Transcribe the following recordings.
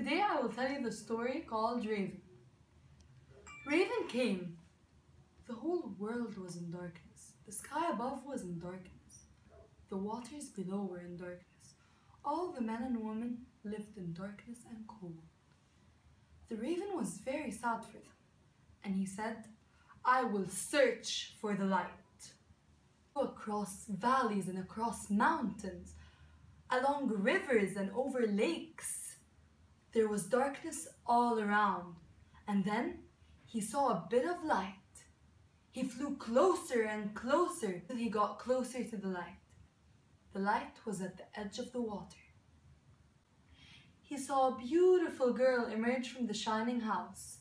Today I will tell you the story called Raven. Raven came. The whole world was in darkness. The sky above was in darkness. The waters below were in darkness. All the men and women lived in darkness and cold. The raven was very sad for them, and he said, "I will search for the light." Across valleys and across mountains, along rivers and over lakes. There was darkness all around, and then he saw a bit of light. He flew closer and closer till he got closer to the light. The light was at the edge of the water. He saw a beautiful girl emerge from the shining house.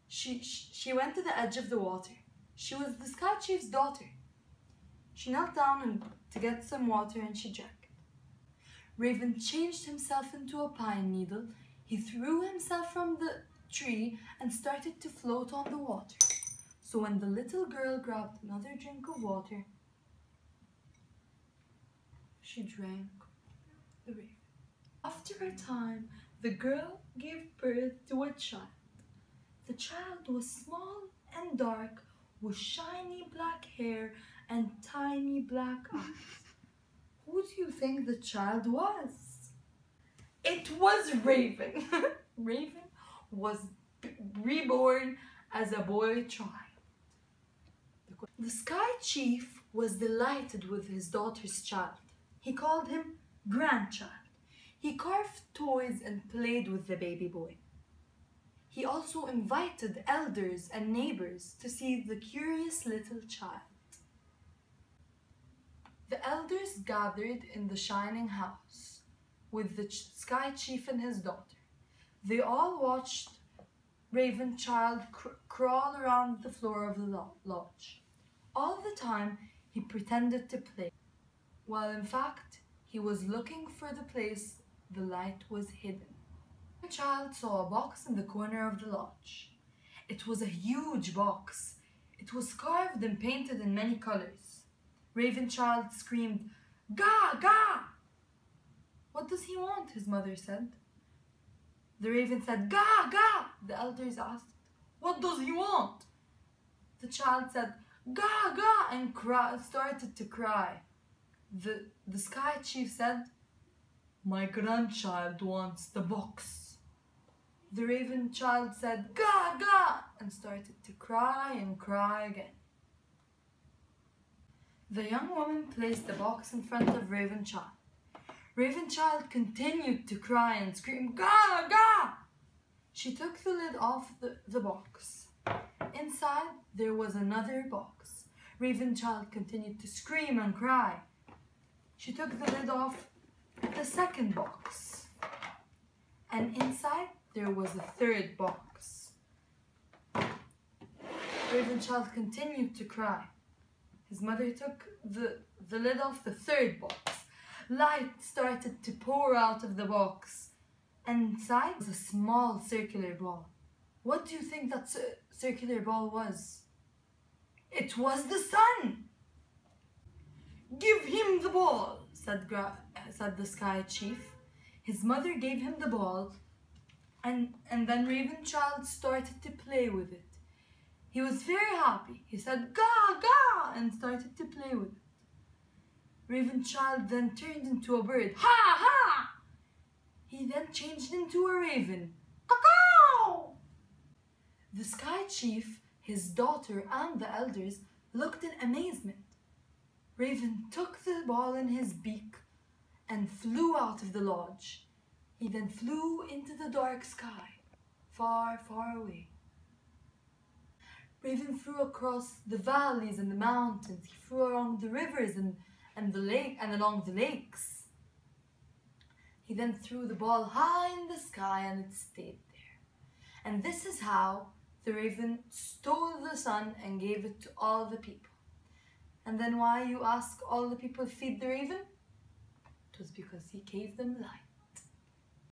She went to the edge of the water. She was the Sky Chief's daughter. She knelt down to get some water and she drank it. Raven changed himself into a pine needle. He threw himself from the tree and started to float on the water. So when the little girl grabbed another drink of water, she drank the raven. After a time, the girl gave birth to a child. The child was small and dark, with shiny black hair and tiny black eyes. Who do you think the child was? It was Raven. Raven was reborn as a boy child. The Sky Chief was delighted with his daughter's child. He called him grandchild. He carved toys and played with the baby boy. He also invited elders and neighbors to see the curious little child. The elders gathered in the shining house with the Sky Chief and his daughter. They all watched Raven Child crawl around the floor of the lodge. All the time he pretended to play, while in fact he was looking for the place the light was hidden. The child saw a box in the corner of the lodge. It was a huge box. It was carved and painted in many colors. Raven Child screamed, "Ga! Ga!" "What does he want?" his mother said. The raven said, "Ga! Ga!" The elders asked, "What does he want?" The child said, "Ga! Ga!" and started to cry. The Sky Chief said, "My grandchild wants the box." The Raven Child said, "Ga! Ga!" and started to cry and cry again. The young woman placed the box in front of Raven Child. Raven Child continued to cry and scream, "Ga! Ga!" She took the lid off the box. Inside there was another box. Raven Child continued to scream and cry. She took the lid off the second box. And inside there was a third box. Raven Child continued to cry. His mother took the lid off the third box. Light started to pour out of the box. And inside was a small circular ball. What do you think that circular ball was? It was the sun! "Give him the ball," said the Sky Chief. His mother gave him the ball, and then Raven Child started to play with it. He was very happy. He said, "Ga! Ga!" and started to play with it. Raven Child then turned into a bird. "Ha! Ha!" He then changed into a raven. "Caw! The Sky Chief, his daughter, and the elders looked in amazement. Raven took the ball in his beak and flew out of the lodge. He then flew into the dark sky, far, far away. Raven flew across the valleys and the mountains. He flew along the rivers and the lake and along the lakes. He then threw the ball high in the sky and it stayed there. And this is how the raven stole the sun and gave it to all the people. And then why, you ask, all the people feed the raven? It was because he gave them light.